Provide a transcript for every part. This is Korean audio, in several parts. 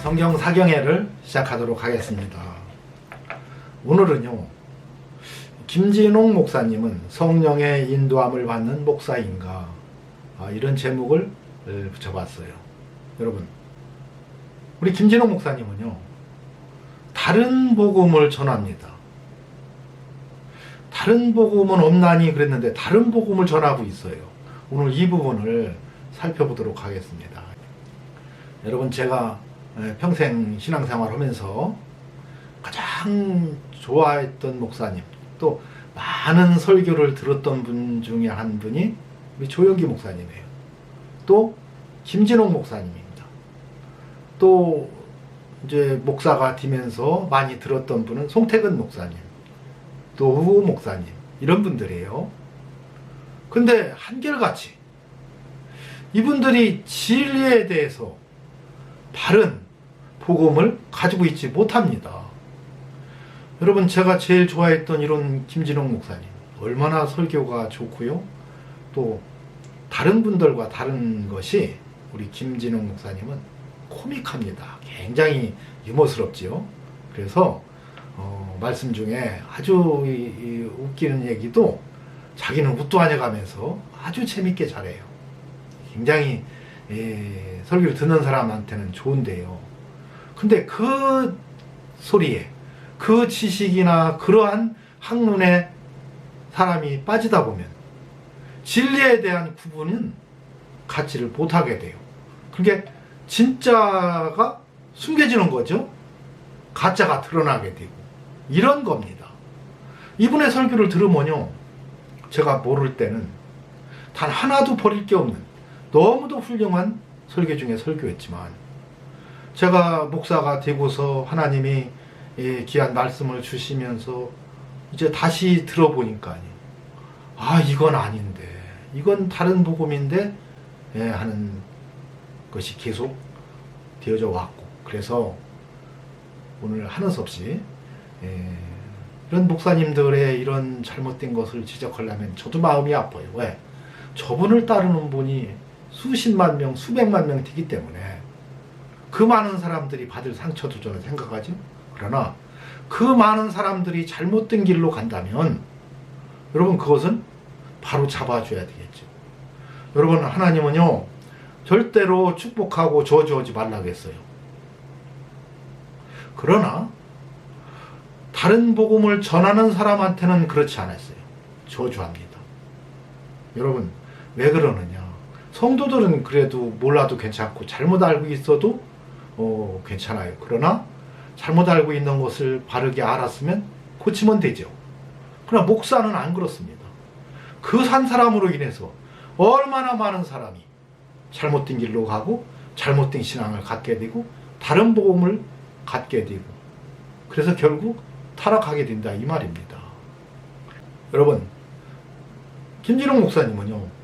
성경 사경회를 시작하도록 하겠습니다. 오늘은요, 김진홍 목사님은 성령의 인도함을 받는 목사인가, 이런 제목을 붙여봤어요. 여러분, 우리 김진홍 목사님은요, 다른 복음을 전합니다. 다른 복음은 없나니 그랬는데 다른 복음을 전하고 있어요. 오늘 이 부분을 살펴보도록 하겠습니다. 여러분, 제가 평생 신앙생활 하면서 가장 좋아했던 목사님, 또 많은 설교를 들었던 분 중에 한 분이 우리 조영기 목사님이에요. 또 김진홍 목사님입니다. 또 이제 목사가 되면서 많이 들었던 분은 송태근 목사님, 또 후 목사님, 이런 분들이에요. 근데 한결같이 이분들이 진리에 대해서 바른 복음을 가지고 있지 못합니다. 여러분, 제가 제일 좋아했던 이런 김진홍 목사님, 얼마나 설교가 좋고요. 또 다른 분들과 다른 것이 우리 김진홍 목사님은 코믹합니다. 굉장히 유머스럽지요. 그래서 말씀 중에 아주 웃기는 얘기도 자기는 우뚜하냐가면서 아주 재밌게 잘해요. 굉장히 설교를 듣는 사람한테는 좋은데요. 근데 그 소리에, 그 지식이나 그러한 학문에 사람이 빠지다 보면 진리에 대한 구분은 갖지를 못하게 돼요. 그게 진짜가 숨겨지는 거죠. 가짜가 드러나게 되고, 이런 겁니다. 이분의 설교를 들으면요, 제가 모를 때는 단 하나도 버릴 게 없는 너무도 훌륭한 설교 중에 설교였지만, 제가 목사가 되고서 하나님이 귀한 말씀을 주시면서 이제 다시 들어보니까, 이건 아닌데, 이건 다른 복음인데 하는 것이 계속 되어져 왔고, 그래서 오늘 하는 수 없이 이런 목사님들의 이런 잘못된 것을 지적하려면 저도 마음이 아파요. 왜? 저분을 따르는 분이 수십만 명, 수백만 명 되기 때문에 그 많은 사람들이 받을 상처도 저는 생각하죠. 그러나 그 많은 사람들이 잘못된 길로 간다면 여러분, 그것은 바로 잡아줘야 되겠죠. 여러분, 하나님은요, 절대로 축복하고 저주하지 말라고 했어요. 그러나 다른 복음을 전하는 사람한테는 그렇지 않았어요. 저주합니다. 여러분, 왜 그러느냐? 성도들은 그래도 몰라도 괜찮고 잘못 알고 있어도 괜찮아요. 그러나 잘못 알고 있는 것을 바르게 알았으면 고치면 되죠. 그러나 목사는 안 그렇습니다. 그 한 사람으로 인해서 얼마나 많은 사람이 잘못된 길로 가고 잘못된 신앙을 갖게 되고 다른 복음을 갖게 되고, 그래서 결국 타락하게 된다, 이 말입니다. 여러분, 김진홍 목사님은요,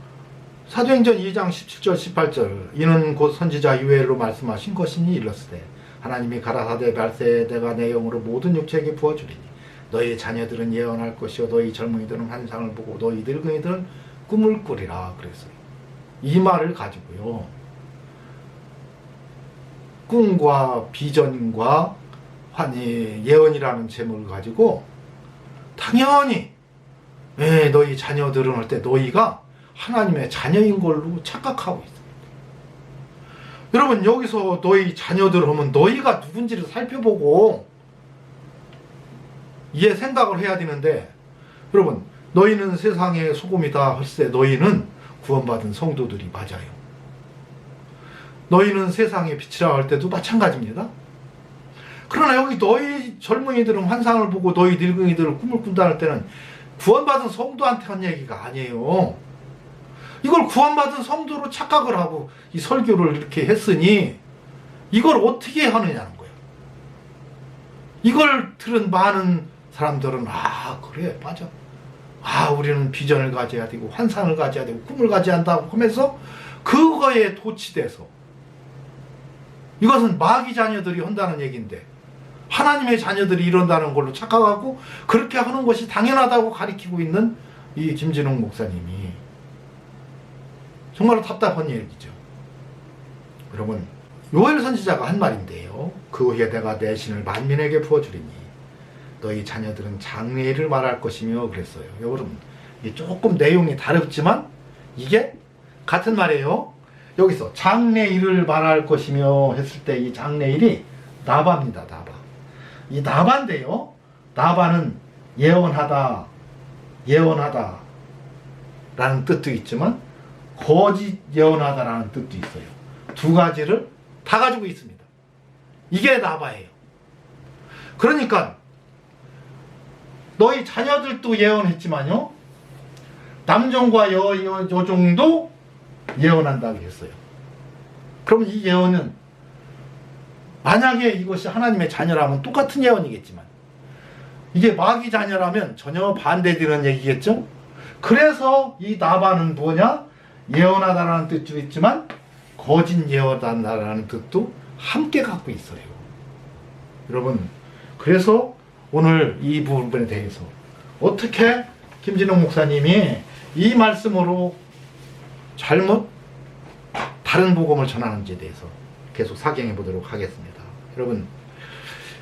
사도행전 2장 17절 18절 이는 곧 선지자 유엘로 말씀하신 것이니 일렀으되 하나님이 가라사대 발세대가 내 영으로 모든 육체에게 부어주리니 너희 자녀들은 예언할 것이요 너희 젊은이들은 환상을 보고 너희 늙은이들은 꿈을 꾸리라 그랬어요. 이 말을 가지고요, 꿈과 비전과 예언이라는 제목을 가지고 당연히 너희 자녀들은 할 때 너희가 하나님의 자녀인 걸로 착각하고 있습니다. 여러분, 여기서 너희 자녀들 하면 너희가 누군지를 살펴보고 이해 생각을 해야 되는데, 여러분, 너희는 세상의 소금이다 할 때 너희는 구원받은 성도들이 맞아요. 너희는 세상의 빛이라 할 때도 마찬가지입니다. 그러나 여기 너희 젊은이들은 환상을 보고 너희 늙은이들은 꿈을 꾼다 할 때는 구원받은 성도한테 한 얘기가 아니에요. 이걸 구원받은 성도로 착각을 하고 이 설교를 이렇게 했으니 이걸 어떻게 하느냐는 거예요. 이걸 들은 많은 사람들은 그래, 맞아. 우리는 비전을 가져야 되고 환상을 가져야 되고 꿈을 가져야 한다고 하면서 그거에 도취돼서 이것은 마귀 자녀들이 한다는 얘기인데 하나님의 자녀들이 이런다는 걸로 착각하고 그렇게 하는 것이 당연하다고 가리키고 있는 이 김진홍 목사님이 정말로 답답한 얘기죠. 여러분, 요엘 선지자가 한 말인데요. 그 후에 내가 내 신을 만민에게 부어주리니 너희 자녀들은 장래일을 말할 것이며 그랬어요. 여러분, 이게 조금 내용이 다르지만 이게 같은 말이에요. 여기서 장래일을 말할 것이며 했을 때 이 장래일이 나바입니다. 나바. 이 나바인데요. 나바는 예언하다, 예언하다 라는 뜻도 있지만 거짓 예언하다 라는 뜻도 있어요. 두 가지를 다 가지고 있습니다. 이게 나바예요. 그러니까 너희 자녀들도 예언했지만요, 남종과 여종도 예언한다고 했어요. 그럼 이 예언은 만약에 이것이 하나님의 자녀라면 똑같은 예언이겠지만 이게 마귀 자녀라면 전혀 반대되는 얘기겠죠. 그래서 이 나바는 뭐냐? 예언하다라는 뜻도 있지만 거짓 예언한다라는 뜻도 함께 갖고 있어요. 여러분, 그래서 오늘 이 부분에 대해서 어떻게 김진욱 목사님이 이 말씀으로 잘못 다른 복음을 전하는지에 대해서 계속 사경해 보도록 하겠습니다. 여러분,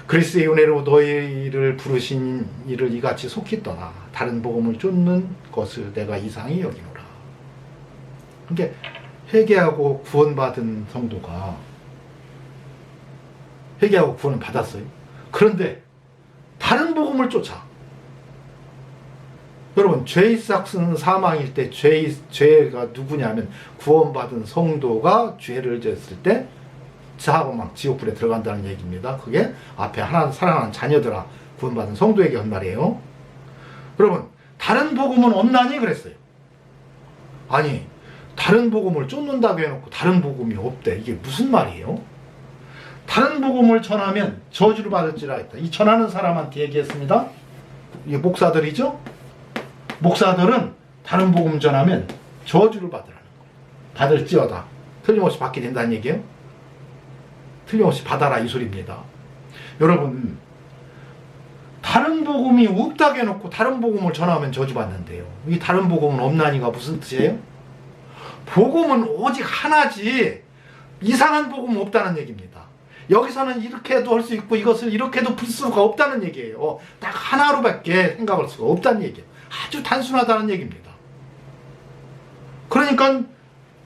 그리스도의 은혜로 너희를 부르신 이를 이같이 속히 떠나 다른 복음을 쫓는 것을 내가 이상히 여기노라. 그러니까 회개하고 구원받은 성도가 회개하고 구원을 받았어요. 그런데 다른 복음을 쫓아. 여러분, 죄의 삭은 사망일 때 죄가 누구냐면 구원받은 성도가 죄를 졌을 때 자하고 막 지옥불에 들어간다는 얘기입니다. 그게 앞에 하나 사랑하는 자녀들아, 구원받은 성도에게 한 말이에요. 여러분, 다른 복음은 없나니 그랬어요. 아니, 다른 복음을 쫓는다고 해놓고 다른 복음이 없대. 이게 무슨 말이에요? 다른 복음을 전하면 저주를 받을지라 했다. 이 전하는 사람한테 얘기했습니다. 이게 목사들이죠? 목사들은 다른 복음 전하면 저주를 받으라는 거예요. 받을지어다. 틀림없이 받게 된다는 얘기예요. 틀림없이 받아라 이 소리입니다. 여러분, 다른 복음이 없다고 해놓고 다른 복음을 전하면 저주받는데요. 이 다른 복음은 없나니가 무슨 뜻이에요? 복음은 오직 하나지 이상한 복음은 없다는 얘기입니다. 여기서는 이렇게도 할 수 있고 이것을 이렇게도 풀 수가 없다는 얘기예요. 딱 하나로밖에 생각할 수가 없다는 얘기예요. 아주 단순하다는 얘기입니다. 그러니까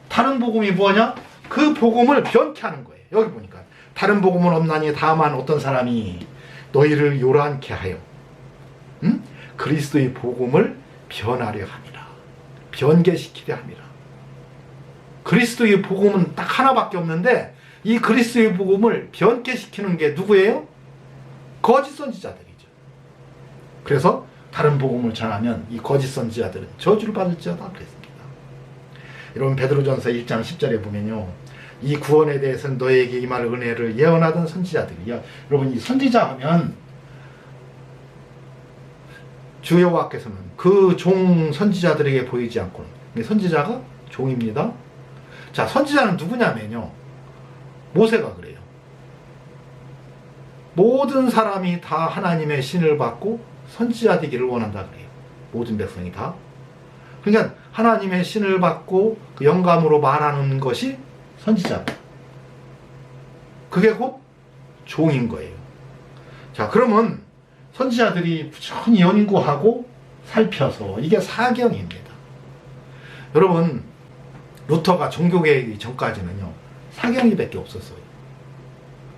다른 복음이 뭐냐? 그 복음을 변케 하는 거예요. 여기 보니까 다른 복음은 없나니 다만 어떤 사람이 너희를 요란케 하여 그리스도의 복음을 변하려 함이라. 변개시키려 함이라. 그리스도의 복음은 딱 하나밖에 없는데 이 그리스도의 복음을 변개시키는 게 누구예요? 거짓 선지자들이죠. 그래서 다른 복음을 전하면 이 거짓 선지자들은 저주를 받을지어다 그랬습니다. 여러분, 베드로전서 1장 10절에 보면요, 이 구원에 대해서는 너에게 임할 은혜를 예언하던 선지자들이야. 여러분, 이 선지자 하면 주 여호와께서는 그 종 선지자들에게 보이지 않고는, 선지자가 종입니다. 자, 선지자는 누구냐면요, 모세가 그래요. 모든 사람이 다 하나님의 신을 받고 선지자 되기를 원한다 그래요. 모든 백성이 다. 그러니까 하나님의 신을 받고 그 영감으로 말하는 것이 선지자. 그게 곧 종인 거예요. 자, 그러면 선지자들이 부지런히 연구하고 살펴서 이게 사경입니다. 여러분, 루터가 종교개혁이 전까지는요, 사경이 밖에 없었어요.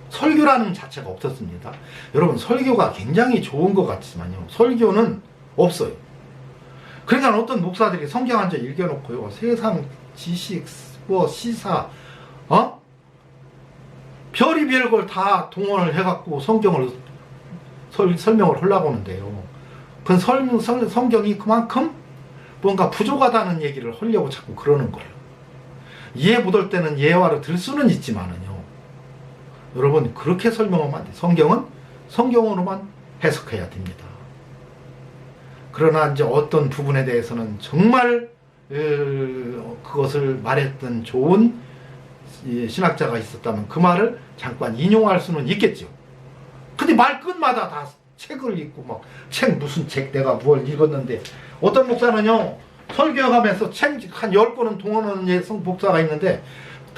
설교라는 자체가 없었습니다. 여러분, 설교가 굉장히 좋은 것 같지만요, 설교는 없어요. 그러니까 어떤 목사들이 성경 한 절 읽어놓고요, 세상 지식, 시사, 별의별 걸 다 동원을 해갖고 성경을 설명을 하려고 하는데요, 그 성경이 그만큼 뭔가 부족하다는 얘기를 하려고 자꾸 그러는 거예요. 이해 못할 때는 예화를 들 수는 있지만은요, 여러분, 그렇게 설명하면 안 돼요. 성경은 성경으로만 해석해야 됩니다. 그러나 이제 어떤 부분에 대해서는 정말 그것을 말했던 좋은 신학자가 있었다면 그 말을 잠깐 인용할 수는 있겠죠. 근데 말 끝마다 다 책을 읽고 막 무슨 책 내가 뭘 읽었는데, 어떤 목사는요 설교하면서 책 한 10권은 동원하는 목사가 있는데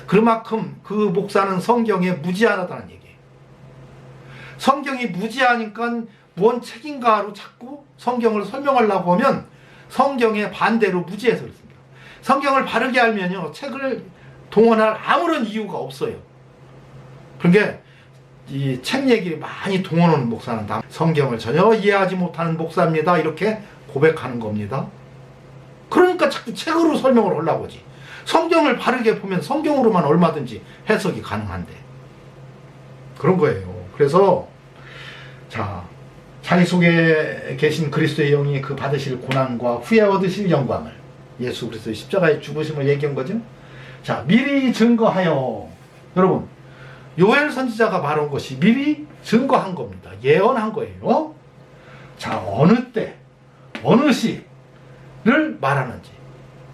그만큼 그 목사는 성경에 무지하다는 얘기예요. 성경이 무지하니까 뭔 책인가로 자꾸 성경을 설명하려고 하면 성경에 반대로 무지해서 그렇습니다. 성경을 바르게 알면요, 책을 동원할 아무런 이유가 없어요. 그러니까 이 책 얘기를 많이 동원하는 목사는 다 성경을 전혀 이해하지 못하는 목사입니다, 이렇게 고백하는 겁니다. 그러니까 자꾸 책으로 설명을 하려고 하지. 성경을 바르게 보면 성경으로만 얼마든지 해석이 가능한데 그런 거예요. 그래서 자, 자기 속에 계신 그리스도의 영이 그 받으실 고난과 후에 얻으실 영광을, 예수 그리스도의 십자가의 죽으심을 얘기한 거죠. 자, 미리 증거하여, 여러분 요엘 선지자가 말한 것이 미리 증거한 겁니다. 예언한 거예요. 자, 어느 때 어느 시를 말하는지,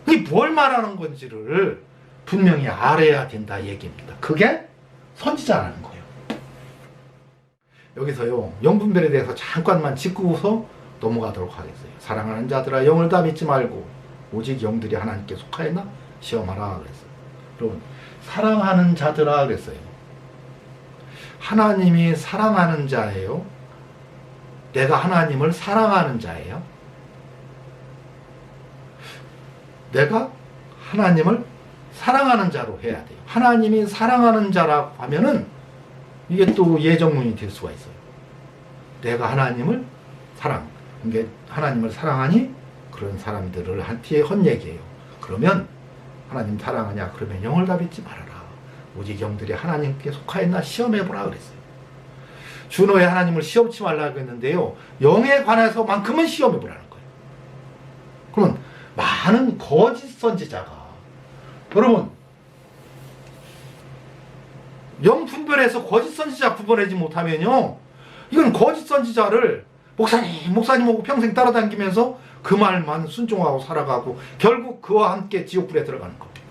이게 뭘 말하는 건지를 분명히 알아야 된다 얘기입니다. 그게 선지자라는 거예요. 여기서요, 영분별에 대해서 잠깐만 짚고서 넘어가도록 하겠어요. 사랑하는 자들아, 영을 다 믿지 말고 오직 영들이 하나님께 속하였나 시험하라 그랬어요. 여러분, 사랑하는 자들아 그랬어요. 하나님이 사랑하는 자예요? 내가 하나님을 사랑하는 자예요? 내가 하나님을 사랑하는 자로 해야 돼요. 하나님이 사랑하는 자라고 하면은 이게 또 예정문이 될 수가 있어요. 내가 하나님을 그러니까 하나님을 사랑하니 그런 사람들을 한티에 헌 얘기예요. 그러면 하나님 사랑하냐? 그러면 영을 다 믿지 말아라. 오직 영들이 하나님께 속하였나 시험해보라 그랬어요. 준호에 하나님을 시험치 말라고 했는데요, 영에 관해서만큼은 시험해보라는 거예요. 그러면 많은 거짓 선지자가, 여러분 영 분별해서 거짓 선지자 구분하지 못하면요, 이건 거짓 선지자를 목사님하고 평생 따라다니면서 그 말만 순종하고 살아가고 결국 그와 함께 지옥불에 들어가는 겁니다.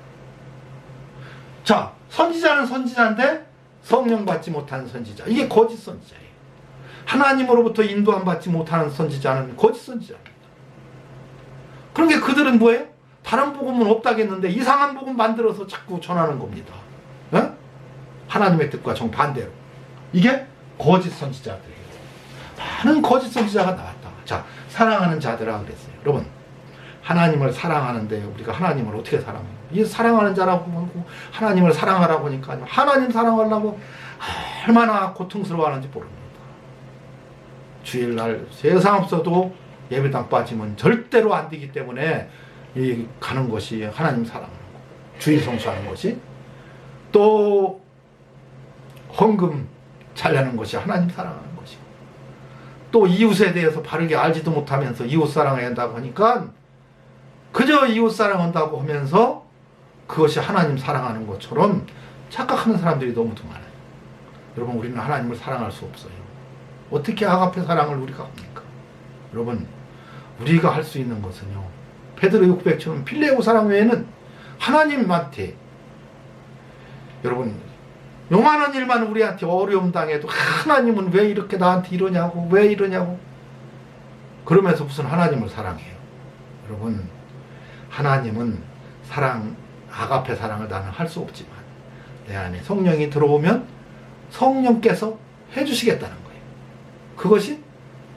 자, 선지자는 선지자인데 성령 받지 못한 선지자, 이게 거짓 선지자예요. 하나님으로부터 인도함 받지 못하는 선지자는 거짓 선지자입니다. 그러니까 그들은 뭐예요? 다른 복음은 없다겠는데 이상한 복음 만들어서 자꾸 전하는 겁니다. 에? 하나님의 뜻과 정반대로. 이게 거짓 선지자들이에요. 많은 거짓 선지자가 나왔다. 자, 사랑하는 자들아 그랬어요. 여러분, 하나님을 사랑하는데 우리가 하나님을 어떻게 사랑해요? 이 사랑하는 자라고 하고 하나님을 사랑하라고 하니까 하나님 사랑하려고 얼마나 고통스러워하는지 모릅니다. 주일날 세상 없어도 예배당 빠지면 절대로 안 되기 때문에 이 가는 것이 하나님 사랑하는 거, 주일 성수하는 것이, 또 헌금 잘 내는 것이 하나님 사랑하는 것이고, 또 이웃에 대해서 바르게 알지도 못하면서 이웃 사랑해야 한다고 하니까 그저 이웃 사랑한다고 하면서 그것이 하나님 사랑하는 것처럼 착각하는 사람들이 너무도 많아요. 여러분, 우리는 하나님을 사랑할 수 없어요. 어떻게 아가페 사랑을 우리가 합니까? 여러분, 우리가 할 수 있는 것은요, 베드로 600처럼 필레오 사랑 외에는 하나님한테, 여러분 요만한 일만 우리한테 어려움 당해도 하나님은 왜 이렇게 나한테 이러냐고, 왜 이러냐고 그러면서 무슨 하나님을 사랑해요. 여러분, 하나님은 사랑, 아가페 사랑을 나는 할 수 없지만 내 안에 성령이 들어오면 성령께서 해주시겠다는 거예요. 그것이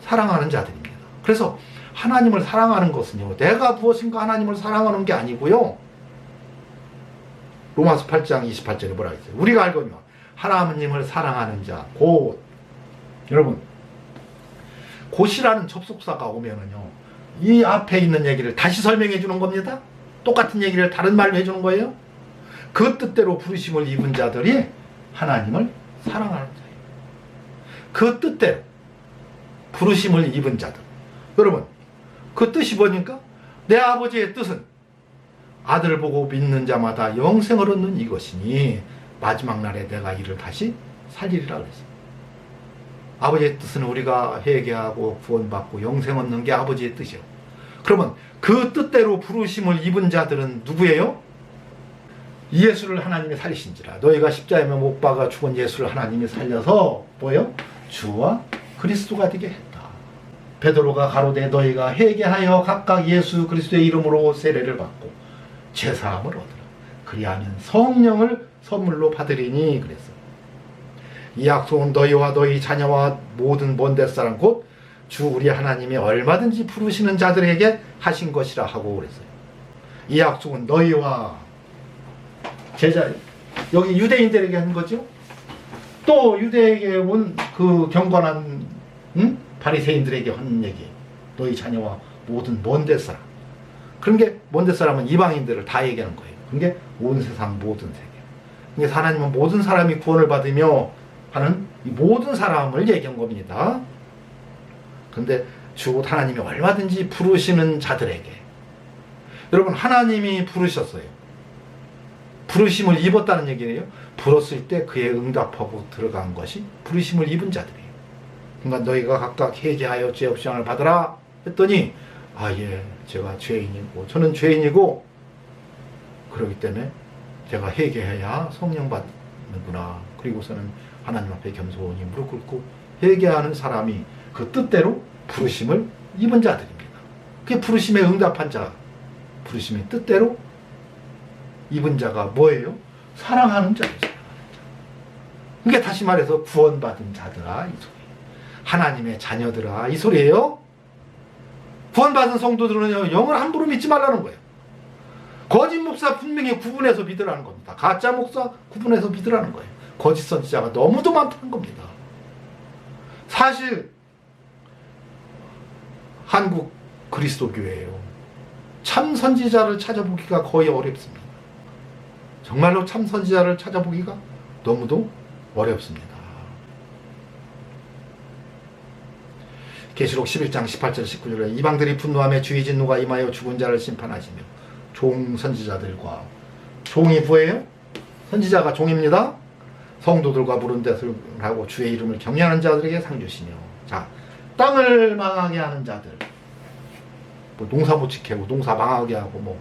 사랑하는 자들입니다. 그래서 하나님을 사랑하는 것은요, 내가 무엇인가 하나님을 사랑하는 게 아니고요, 로마서 8장 28절에 뭐라 했어요? 우리가 알거니와 하나님을 사랑하는 자 곧, 여러분 곧이라는 접속사가 오면은요, 이 앞에 있는 얘기를 다시 설명해 주는 겁니다. 똑같은 얘기를 다른 말로 해주는 거예요. 그 뜻대로 부르심을 입은 자들이 하나님을 사랑하는 자예요. 그 뜻대로 부르심을 입은 자들. 여러분, 그 뜻이 뭐니까? 내 아버지의 뜻은 아들을 보고 믿는 자마다 영생을 얻는 이것이니 마지막 날에 내가 이를 다시 살리리라 그랬어요. 아버지의 뜻은 우리가 회개하고 구원받고 영생 얻는 게 아버지의 뜻이요. 그러면 그 뜻대로 부르심을 입은 자들은 누구예요? 예수를 하나님이 살리신지라. 너희가 십자가에 못 박아 죽은 예수를 하나님이 살려서 뭐예요? 주와 그리스도가 되게 했다. 베드로가 가로되 너희가 회개하여 각각 예수 그리스도의 이름으로 세례를 받고 죄사함을 얻으라. 그리하면 성령을 선물로 받으리니 그랬어요. 이 약속은 너희와 너희 자녀와 모든 먼 데사람 곧 주 우리 하나님이 얼마든지 부르시는 자들에게 하신 것이라 하고 그랬어요. 이 약속은 너희와 제자, 여기 유대인들에게 한 거죠. 또 유대에게 온 그 경건한 바리새인들에게 한 얘기. 너희 자녀와 모든 먼 데사람. 그런 게 먼 데사람은 이방인들을 다 얘기하는 거예요. 그런 게 온 세상 모든 세계. 그러니까 하나님은 모든 사람이 구원을 받으며 하는 이 모든 사람을 얘기한 겁니다. 근데 주 하나님이 얼마든지 부르시는 자들에게, 여러분 하나님이 부르셨어요. 부르심을 입었다는 얘기예요. 불었을 때 그에 응답하고 들어간 것이 부르심을 입은 자들이에요. 그러니까 너희가 각각 회개하여 죄 없이 영을 받으라 했더니 예, 제가 죄인이고 저는 죄인이고 그렇기 때문에 제가 회개해야 성령 받는구나. 그리고서는 하나님 앞에 겸손히 무릎 꿇고 회개하는 사람이 그 뜻대로 부르심을 입은 자들입니다. 그게 부르심에 응답한 자, 부르심의 뜻대로 입은 자가 뭐예요? 사랑하는 자예요. 그러니까 다시 말해서 구원받은 자들아 이 소리, 하나님의 자녀들아 이 소리예요. 구원받은 성도들은요, 영을 함부로 믿지 말라는 거예요. 거짓 목사 분명히 구분해서 믿으라는 겁니다. 가짜 목사 구분해서 믿으라는 거예요. 거짓 선지자가 너무도 많다는 겁니다. 사실 한국 그리스도교회예요. 참 선지자를 찾아보기가 거의 어렵습니다. 정말로 참 선지자를 찾아보기가 너무도 어렵습니다. 계시록 11장 18절 19절에 이방들이 분노하며 주의 진노가 임하여 죽은 자를 심판하시며 종 선지자들과, 종이 뭐예요? 선지자가 종입니다. 성도들과 물은 데를 하고 주의 이름을 경외하는 자들에게 상 주시며. 자, 땅을 망하게 하는 자들, 뭐 농사 못 지키고 농사 망하게 하고 뭐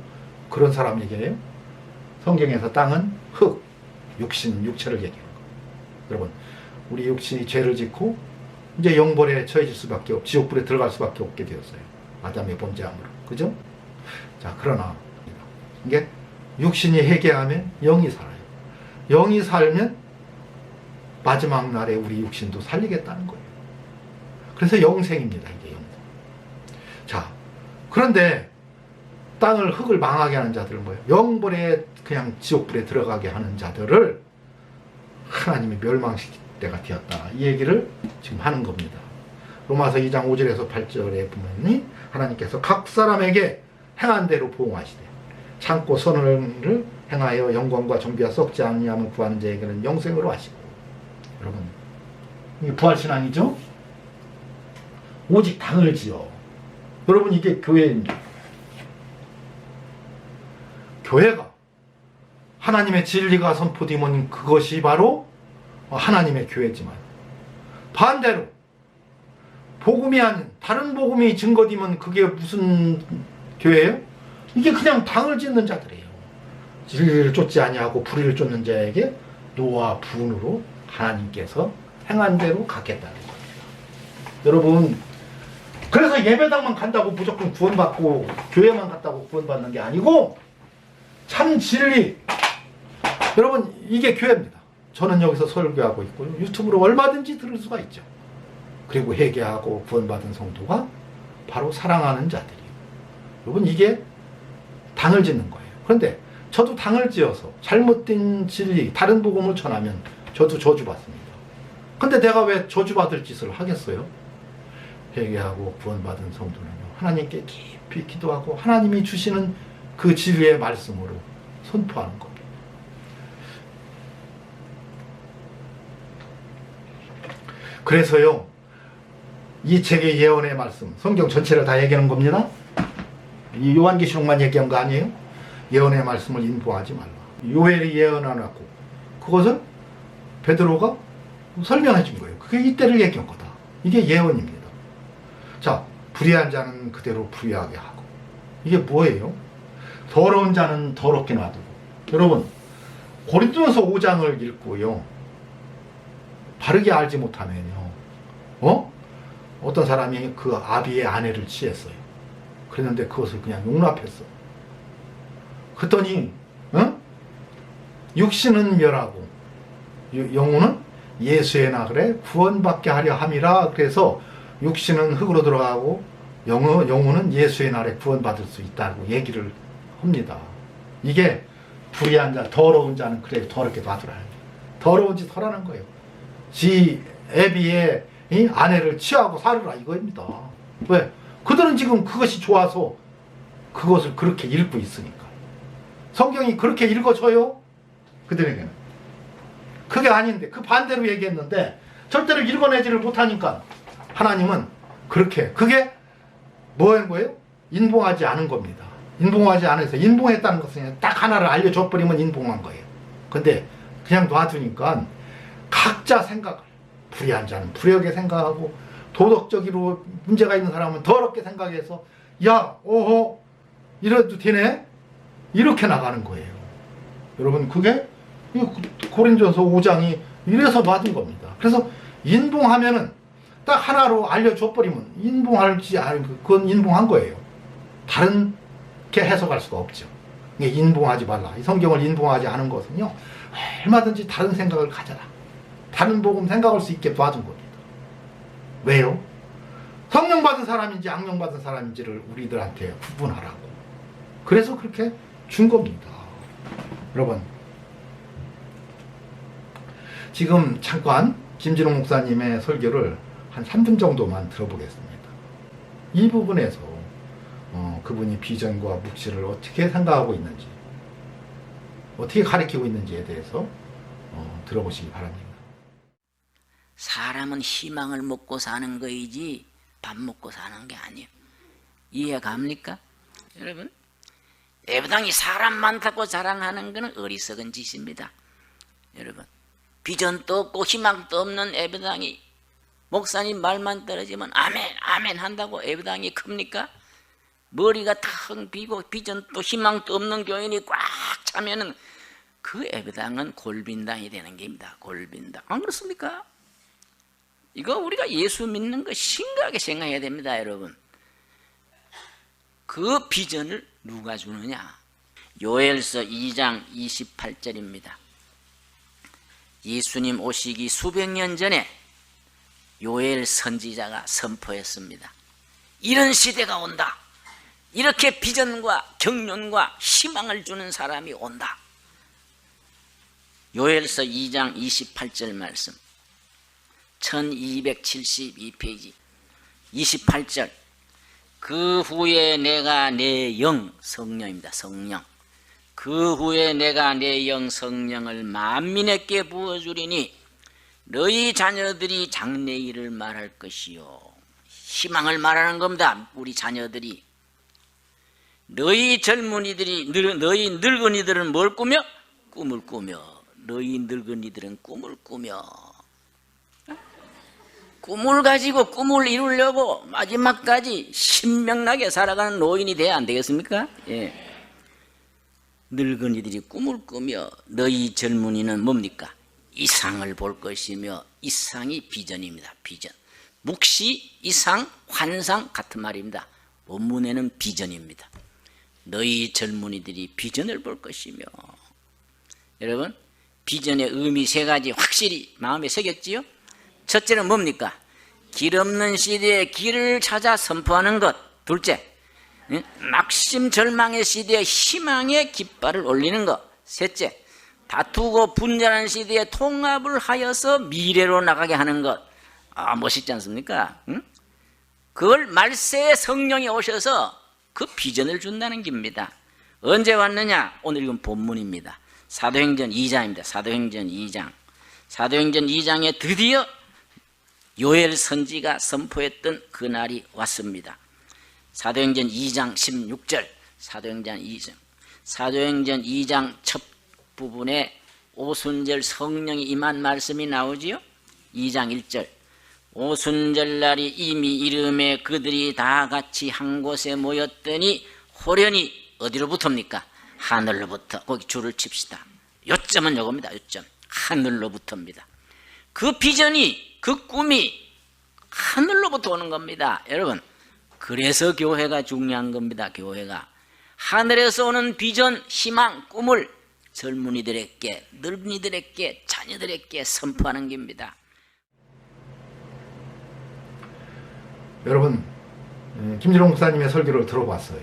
그런 사람 얘기예요. 성경에서 땅은 흙, 육신, 육체를 얘기하는 거예요. 여러분, 우리 육신이 죄를 짓고 이제 영벌에 처해질 수밖에 없고 지옥불에 들어갈 수밖에 없게 되었어요. 아담의 범죄함으로. 그죠? 자, 그러나 이게 육신이 회개하면 영이 살아요. 영이 살면 마지막 날에 우리 육신도 살리겠다는 거예요. 그래서 영생입니다. 이게 영생. 자, 그런데 땅을, 흙을 망하게 하는 자들은 뭐예요? 영벌에 그냥 지옥불에 들어가게 하는 자들을 하나님이 멸망시킬 때가 되었다. 이 얘기를 지금 하는 겁니다. 로마서 2장 5절에서 8절에 보면 하나님께서 각 사람에게 행한 대로 보응하시되 참고 선을 행하여 영광과 존귀와 썩지 아니함을 구하는 자에게는 영생으로 하시고. 여러분, 이게 부활신앙이죠? 오직 당을 지어. 여러분, 이게 교회입니다. 교회가 하나님의 진리가 선포되면 그것이 바로 하나님의 교회지만, 반대로 복음이 아닌 다른 복음이 증거되면 그게 무슨 교회예요? 이게 그냥 당을 짓는 자들이에요. 진리를 쫓지 아니하고 불의를 쫓는 자에게 노와 분으로 하나님께서 행한 대로 갚겠다는 겁니다. 여러분, 그래서 예배당만 간다고 무조건 구원받고 교회만 갔다고 구원받는 게 아니고 참 진리, 여러분 이게 교회입니다. 저는 여기서 설교하고 있고요. 유튜브로 얼마든지 들을 수가 있죠. 그리고 회개하고 구원받은 성도가 바로 사랑하는 자들이에요. 여러분, 이게 당을 짓는 거예요. 그런데 저도 당을 지어서 잘못된 진리, 다른 복음을 전하면 저도 저주받습니다. 근데 내가 왜 저주받을 짓을 하겠어요? 회개하고 구원받은 성도는요, 하나님께 깊이 기도하고 하나님이 주시는 그 진리의 말씀으로 선포하는 겁니다. 그래서요, 이 책의 예언의 말씀, 성경 전체를 다 얘기하는 겁니다. 이 요한계시록만 얘기한 거 아니에요? 예언의 말씀을 인포하지 말라. 요엘이 예언해놨고 그것은 베드로가 설명해 준 거예요. 그게 이때를 얘기한 거다. 이게 예언입니다. 자, 불의한 자는 그대로 불의하게 하고. 이게 뭐예요? 더러운 자는 더럽게 놔두고. 여러분, 고린도전서 5장을 읽고요, 바르게 알지 못하면요, 어떤 사람이 그 아비의 아내를 취했어요. 그랬는데 그것을 그냥 용납했어. 그랬더니 육신은 멸하고 영혼은 예수의 나그래 구원받게 하려 함이라. 그래서 육신은 흙으로 들어가고 영혼은 예수의 날에 구원받을 수 있다고 얘기를 합니다. 이게 불의한 자, 더러운 자는 그래 더럽게 놔두라. 더러운 짓 하라는 거예요. 지 애비의 이 아내를 취하고 살으라 이거입니다. 왜? 그들은 지금 그것이 좋아서 그것을 그렇게 읽고 있으니까. 성경이 그렇게 읽어져요? 그들에게는. 그게 아닌데 그 반대로 얘기했는데 절대로 읽어내지를 못하니까 하나님은 그렇게, 그게 뭐인 거예요? 인봉하지 않은 겁니다. 인봉하지 않아서, 인봉했다는 것은 딱 하나를 알려줘버리면 인봉한 거예요. 근데 그냥 놔두니까 각자 생각을, 불의한 자는 불의하게 생각하고 도덕적으로 문제가 있는 사람은 더럽게 생각해서 야, 오호, 이래도 되네? 이렇게 나가는 거예요. 여러분, 그게 고린도전서 5장이 이래서 놔둔 겁니다. 그래서 인봉하면은 딱 하나로 알려줘버리면 인봉할지 그건 인봉한 거예요. 다른게 해석할 수가 없죠. 인봉하지 말라. 이 성경을 인봉하지 않은 것은요, 얼마든지 다른 생각을 가져라. 다른 복음 생각할 수 있게 놔둔 겁니다. 왜요? 성령 받은 사람인지 악령 받은 사람인지를 우리들한테 구분하라고. 그래서 그렇게 준 겁니다. 여러분, 지금 잠깐 김진홍 목사님의 설교를 한 3분 정도만 들어보겠습니다. 이 부분에서 그분이 비전과 묵시를 어떻게 생각하고 있는지, 어떻게 가르치고 있는지에 대해서 들어보시기 바랍니다. 사람은 희망을 먹고 사는 거이지 밥 먹고 사는 게 아니에요. 이해가 갑니까? 여러분, 예배당이 사람 많다고 자랑하는 것은 어리석은 짓입니다. 여러분, 비전도 없고 희망도 없는 예배당이 목사님 말만 떨어지면 아멘 아멘 한다고 예배당이 큽니까? 머리가 텅 비고 비전도 희망도 없는 교인이 꽉 차면은 그 예배당은 골빈당이 되는 겁니다. 골빈당. 안 그렇습니까? 이거 우리가 예수 믿는 거 심각하게 생각해야 됩니다, 여러분. 그 비전을 누가 주느냐? 요엘서 2장 28절입니다. 예수님 오시기 수백 년 전에 요엘 선지자가 선포했습니다. 이런 시대가 온다. 이렇게 비전과 경륜과 희망을 주는 사람이 온다. 요엘서 2장 28절 말씀, 1272페이지 28절. 그 후에 내가 내 영, 성령입니다. 성령. 그 후에 내가 내 영 성령을 만민에게 부어주리니 너희 자녀들이 장래일을 말할 것이요. 희망을 말하는 겁니다. 우리 자녀들이. 너희 젊은이들이, 너희 늙은이들은 뭘 꾸며? 꿈을 꾸며. 너희 늙은이들은 꿈을 꾸며. 꿈을 가지고 꿈을 이루려고 마지막까지 신명나게 살아가는 노인이 돼야 안 되겠습니까? 예. 늙은이들이 꿈을 꾸며 너희 젊은이는 뭡니까? 이상을 볼 것이며, 이상이 비전입니다. 비전. 묵시, 이상, 환상 같은 말입니다. 원문에는 비전입니다. 너희 젊은이들이 비전을 볼 것이며. 여러분, 비전의 의미 세 가지 확실히 마음에 새겼지요? 첫째는 뭡니까? 길 없는 시대에 길을 찾아 선포하는 것. 둘째, 낙심 절망의 시대에 희망의 깃발을 올리는 것. 셋째, 다투고 분열하는 시대에 통합을 하여서 미래로 나가게 하는 것. 아, 멋있지 않습니까? 그걸 말세에 성령이 오셔서 그 비전을 준다는 겁니다. 언제 왔느냐? 오늘 이건 본문입니다. 사도행전 2장입니다. 사도행전 2장. 사도행전 2장에 드디어 요엘 선지가 선포했던 그날이 왔습니다. 사도행전 2장 16절. 사도행전 2장. 사도행전 2장 첫 부분에 오순절 성령이 임한 말씀이 나오지요. 2장 1절. 오순절 날이 이미 이름에 그들이 다 같이 한 곳에 모였더니 호련히 어디로부터입니까? 하늘로부터. 거기 줄을 칩시다. 요점은 요겁니다. 요점. 하늘로부터입니다. 그 비전이, 그 꿈이 하늘로부터 오는 겁니다. 여러분, 그래서 교회가 중요한 겁니다. 교회가 하늘에서 오는 비전, 희망, 꿈을 젊은이들에게, 늙은이들에게, 자녀들에게 선포하는 겁니다. 여러분, 김진홍 목사님의 설교를 들어봤어요.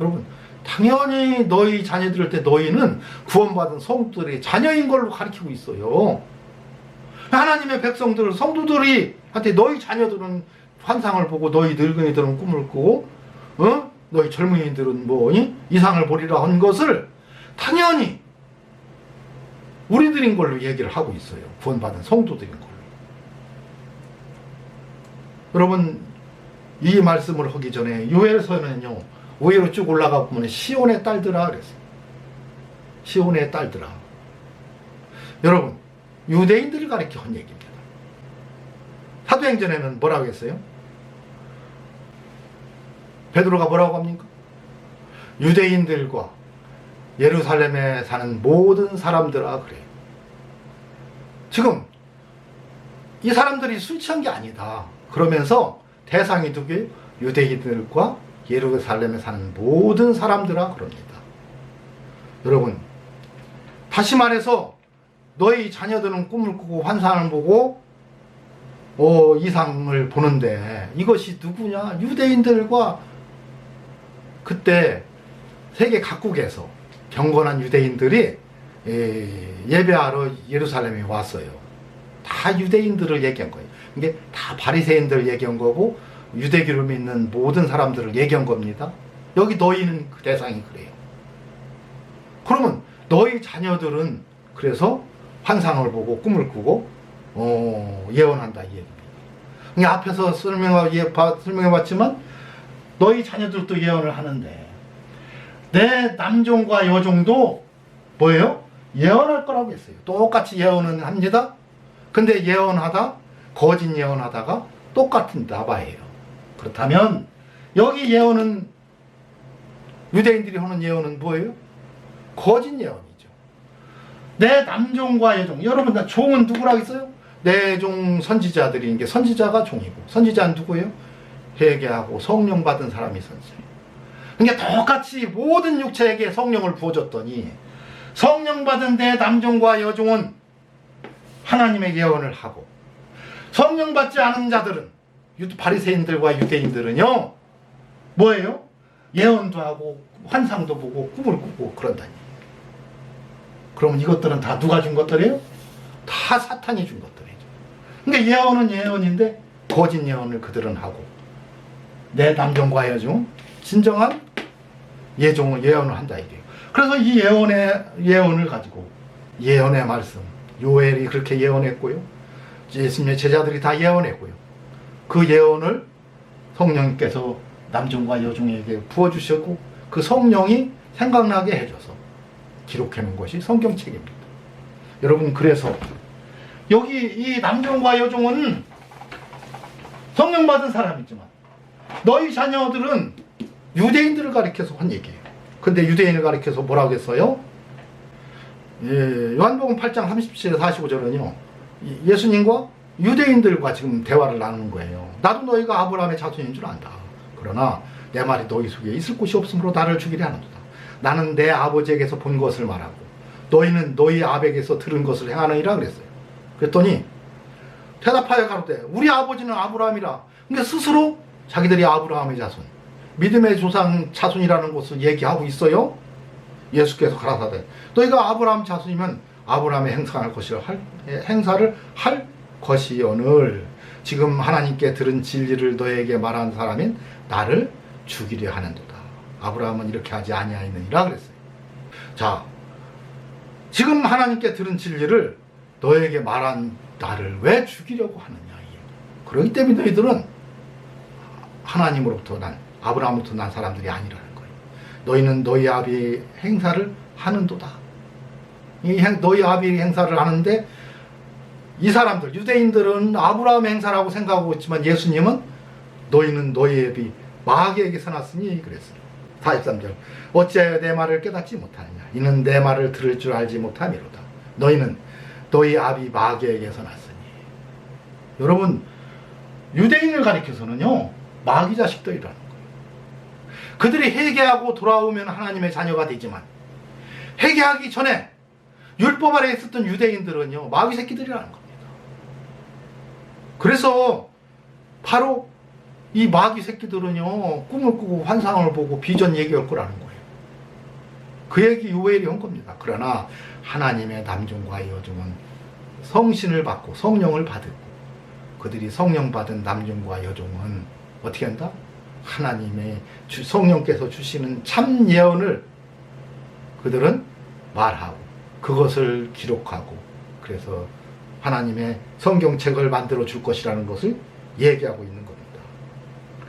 여러분, 당연히 너희 자녀들일 때 너희는 구원받은 성도들의 자녀인 걸로 가르치고 있어요. 하나님의 백성들, 성도들이 한테 너희 자녀들은 환상을 보고 너희 늙은이들은 꿈을 꾸고 너희 젊은이들은 뭐 이상을 보리라 한 것을 당연히 우리들인 걸로 얘기를 하고 있어요. 구원받은 성도들인 걸로. 여러분, 이 말씀을 하기 전에 요엘서는요, 위로 쭉 올라가 보면 시온의 딸들아 그랬어요. 시온의 딸들아. 여러분, 유대인들을 가리켜 한 얘기입니다. 사도행전에는 뭐라고 했어요? 베드로가 뭐라고 합니까? 유대인들과 예루살렘에 사는 모든 사람들아 그래요. 지금 이 사람들이 술 취한 게 아니다. 그러면서 대상이 누구예요? 유대인들과 예루살렘에 사는 모든 사람들아 그럽니다. 여러분, 다시 말해서 너희 자녀들은 꿈을 꾸고 환상을 보고 이상을 보는데 이것이 누구냐? 유대인들과 그때 세계 각국에서 경건한 유대인들이 예배하러 예루살렘에 왔어요. 다 유대인들을 얘기한 거예요. 이게 다 바리새인들을 얘기한 거고 유대교를 믿는 모든 사람들을 얘기한 겁니다. 여기 너희는 그 대상이 그래요. 그러면 너희 자녀들은 그래서 환상을 보고 꿈을 꾸고 예언한다 이 얘기입니다. 그러니까 앞에서 설명해봤지만 너희 자녀들도 예언을 하는데 내 남종과 여종도 뭐예요? 예언할 거라고 했어요. 똑같이 예언은 합니다. 근데 예언하다 거짓 예언하다가 똑같은 나바예요. 그렇다면 여기 예언은 유대인들이 하는 예언은 뭐예요? 거짓 예언이죠. 내 남종과 여종. 여러분, 나 종은 누구라고 했어요? 내 종 선지자들이 이게 선지자가 종이고 선지자는 누구예요? 회개하고 성령 받은 사람이 선지자예요. 그러니까 똑같이 모든 육체에게 성령을 부어줬더니 성령 받은 내 남종과 여종은 하나님의 예언을 하고 성령 받지 않은 자들은 바리새인들과 유대인들은요 뭐예요? 예언도 하고 환상도 보고 꿈을 꾸고 그런다니. 그러면 이것들은 다 누가 준 것들이에요? 다 사탄이 준 것들이죠. 그러니까 예언은 예언인데 거짓 예언을 그들은 하고 내 남종과 여종 진정한 예언을 한다 이게요. 그래서 이 예언을 가지고 예언의 말씀 요엘이 그렇게 예언했고요. 예수님의 제자들이 다 예언했고요. 그 예언을 성령님께서 남종과 여종에게 부어주셨고 그 성령이 생각나게 해줘서 기록해 놓은 것이 성경책입니다. 여러분, 그래서 여기 이 남종과 여종은 성령 받은 사람이지만 너희 자녀들은 유대인들을 가리켜서 한 얘기예요. 근데 유대인을 가리켜서 뭐라고 했어요? 요한복음 8장 37에 45절은요 예수님과 유대인들과 지금 대화를 나누는 거예요. 나도 너희가 아브라함의 자손인 줄 안다. 그러나 내 말이 너희 속에 있을 곳이 없으므로 나를 죽이려 하는도다. 나는 내 아버지에게서 본 것을 말하고 너희는 너희 아버지에게서 들은 것을 행하느니라 그랬어요. 그랬더니 대답하여 가로되 우리 아버지는 아브라함이라. 그러니까 스스로 자기들이 아브라함의 자손, 믿음의 조상 자손이라는 것을 얘기하고 있어요. 예수께서 가라사대 너희가 아브라함 자손이면 아브라함의 행사를 할 것이오늘 지금 하나님께 들은 진리를 너에게 말한 사람인 나를 죽이려 하는도다. 아브라함은 이렇게 하지 아니하였느니라 그랬어요. 자, 지금 하나님께 들은 진리를 너에게 말한 나를 왜 죽이려고 하느냐. 그렇기 때문에 너희들은 하나님으로부터 아브라함으로부터 난 사람들이 아니라는 거예요. 너희는 너희 아비의 행사를 하는도다. 너희 아비의 행사를 하는데 이 사람들 유대인들은 아브라함의 행사라고 생각하고 있지만 예수님은 너희는 너희 아비 마귀에게서 났으니 그랬어요. 43절 어찌하여 내 말을 깨닫지 못하느냐. 이는 내 말을 들을 줄 알지 못함이로다. 너희는 너희 아비 마귀에게서 났으니. 여러분, 유대인을 가리켜서는요 마귀 자식들이라는 거예요. 그들이 회개하고 돌아오면 하나님의 자녀가 되지만 회개하기 전에 율법 아래 있었던 유대인들은요, 마귀 새끼들이라는 겁니다. 그래서 바로 이 마귀 새끼들은요, 꿈을 꾸고 환상을 보고 비전 얘기할 거라는 거예요. 그 얘기 요엘이 한 겁니다. 그러나 하나님의 남종과 여종은 성신을 받고 성령을 받았고, 그들이 성령 받은 남종과 여종은 어떻게 한다? 하나님의 성령께서 주시는 참 예언을 그들은 말하고 그것을 기록하고, 그래서 하나님의 성경책을 만들어 줄 것이라는 것을 얘기하고 있는 겁니다.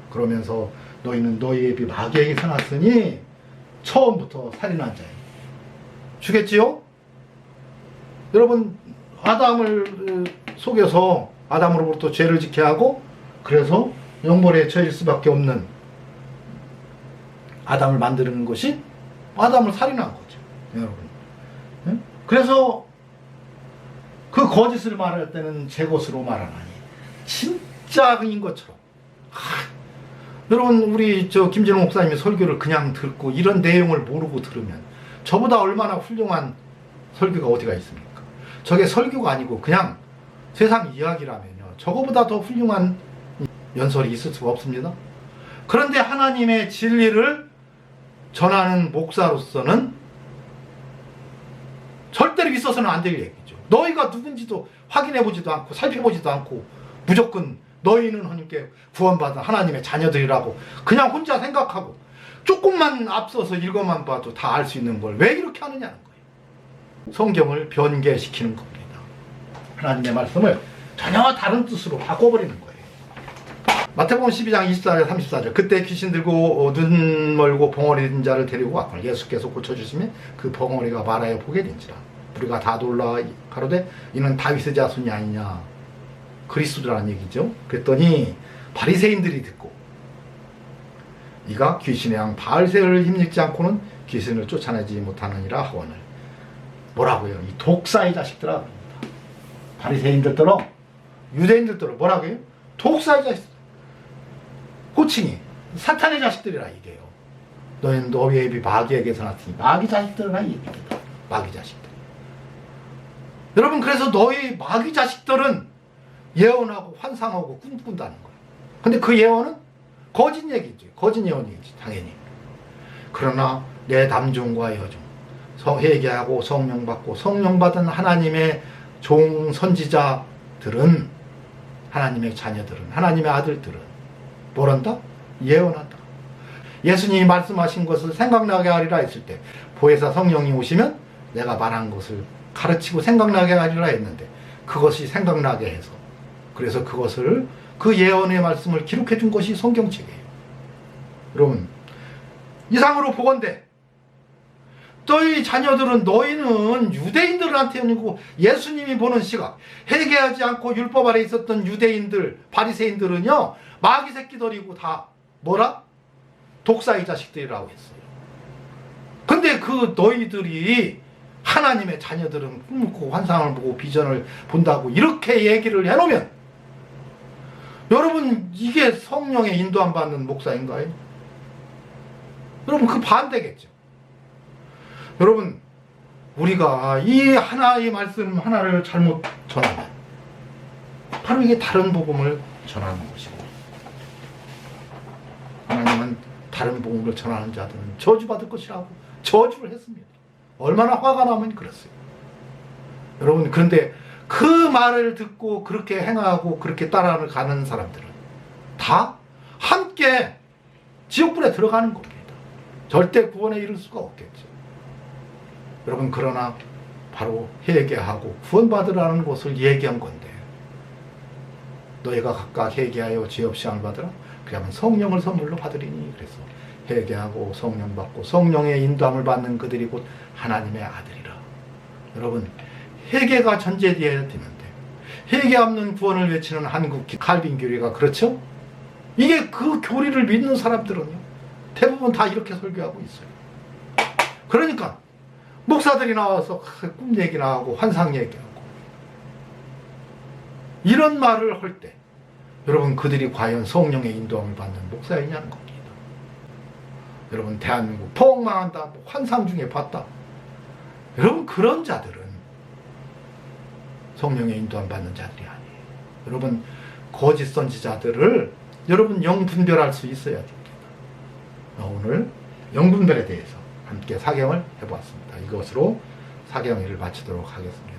그러면서 너희는 너희의 비 마귀에게서 났으니 처음부터 살인한 자예요. 주겠지요? 여러분, 아담을 속여서 아담으로부터 죄를 짓게 하고, 그래서 영벌에 처해질 수밖에 없는 아담을 만드는 것이 아담을 살인한 거죠, 여러분. 그래서 그 거짓을 말할 때는 제 것으로 말하나니 진짜인 것처럼. 여러분, 우리 김진호 목사님의 설교를 그냥 듣고 이런 내용을 모르고 들으면 저보다 얼마나 훌륭한 설교가 어디가 있습니까? 저게 설교가 아니고 그냥 세상 이야기라면요, 저거보다 더 훌륭한 연설이 있을 수가 없습니다. 그런데 하나님의 진리를 전하는 목사로서는 절대로 있어서는 안 될 얘기죠. 너희가 누군지도 확인해보지도 않고 살펴보지도 않고 무조건 너희는 하나님께 구원받은 하나님의 자녀들이라고 그냥 혼자 생각하고 조금만 앞서서 읽어만 봐도 다 알 수 있는 걸 왜 이렇게 하느냐는 거예요. 성경을 변개시키는 겁니다. 하나님의 말씀을 전혀 다른 뜻으로 바꿔버리는 거예요. 마태복음 12장 24절 34절 그때 귀신 들고 눈 멀고 벙어리 든 자를 데리고 왔거늘 예수께서 고쳐주시면 그 벙어리가 말하여 보게 된지라. 우리가 다 놀라 가로되 이는 다윗의 자손이 아니냐, 그리스도라는 얘기죠. 그랬더니 바리새인들이 듣고 네가 귀신의 양 바알세를 힘입지 않고는 귀신을 쫓아내지 못하느니라 하거늘. 뭐라고요? 이 독사의 자식들아. 바리새인들더러 유대인들더러 뭐라고 해요? 독사의 자식들, 호칭이 사탄의 자식들이라 얘기해요. 너희는 너희의 비 마귀에게서 났으니 마귀 자식들이라 얘기합니다. 마귀 자식들. 여러분, 그래서 너희 마귀 자식들은 예언하고 환상하고 꿈꾼다는 거예요. 근데 그 예언은 거짓 얘기지, 거짓 예언이지 당연히. 그러나 내 남종과 여종, 회개하고 성령 받고 성령 받은 하나님의 종 선지자들은, 하나님의 자녀들은, 하나님의 아들들은 뭐란다? 예언한다. 예수님이 말씀하신 것을 생각나게 하리라 했을 때 보혜사 성령이 오시면 내가 말한 것을 가르치고 생각나게 하리라 했는데 그것이 생각나게 해서, 그래서 그것을, 그 예언의 말씀을 기록해 준 것이 성경책이에요. 여러분, 이상으로 보건대 너희 자녀들은, 너희는 유대인들한테 아니고 예수님이 보는 시각, 회개하지 않고 율법 아래 있었던 유대인들, 바리새인들은요 마귀 새끼들이고 다 뭐라? 독사의 자식들이라고 했어요. 근데 그 너희들이 하나님의 자녀들은 꿈을 꾸고 환상을 보고 비전을 본다고 이렇게 얘기를 해놓으면, 여러분, 이게 성령의 인도함 받는 목사인가요? 여러분, 그 반대겠죠. 여러분, 우리가 이 하나의 말씀 하나를 잘못 전하면 바로 이게 다른 복음을 전하는 것이고, 하나님은 다른 복음을 전하는 자들은 저주받을 것이라고 저주를 했습니다. 얼마나 화가 나면 그랬어요. 여러분, 그런데 그 말을 듣고 그렇게 행하고 그렇게 따라가는 사람들은 다 함께 지옥불에 들어가는 겁니다. 절대 구원에 이를 수가 없겠죠. 여러분, 그러나 바로 회개하고 구원받으라는 것을 얘기한 건데, 너희가 각각 회개하여 죄 없이 안 받으라. 그러면 성령을 선물로 받으리니. 그래서 회개하고 성령 받고 성령의 인도함을 받는 그들이 곧 하나님의 아들이라. 여러분, 회개가 전제되어야 되는데 회개 없는 구원을 외치는 한국 칼빈 교리가 그렇죠? 이게 그 교리를 믿는 사람들은요 대부분 다 이렇게 설교하고 있어요. 그러니까 목사들이 나와서 꿈 얘기나 하고 환상 얘기하고 이런 말을 할 때, 여러분, 그들이 과연 성령의 인도함을 받는 목사이냐는 겁니다. 여러분, 대한민국 폭망한다, 환상 중에 봤다. 여러분, 그런 자들은 성령의 인도 안 받는 자들이 아니에요. 여러분, 거짓 선지자들을 여러분 영분별할 수 있어야 됩니다. 오늘 영분별에 대해서 함께 사경을 해보았습니다. 이것으로 사경일을 마치도록 하겠습니다.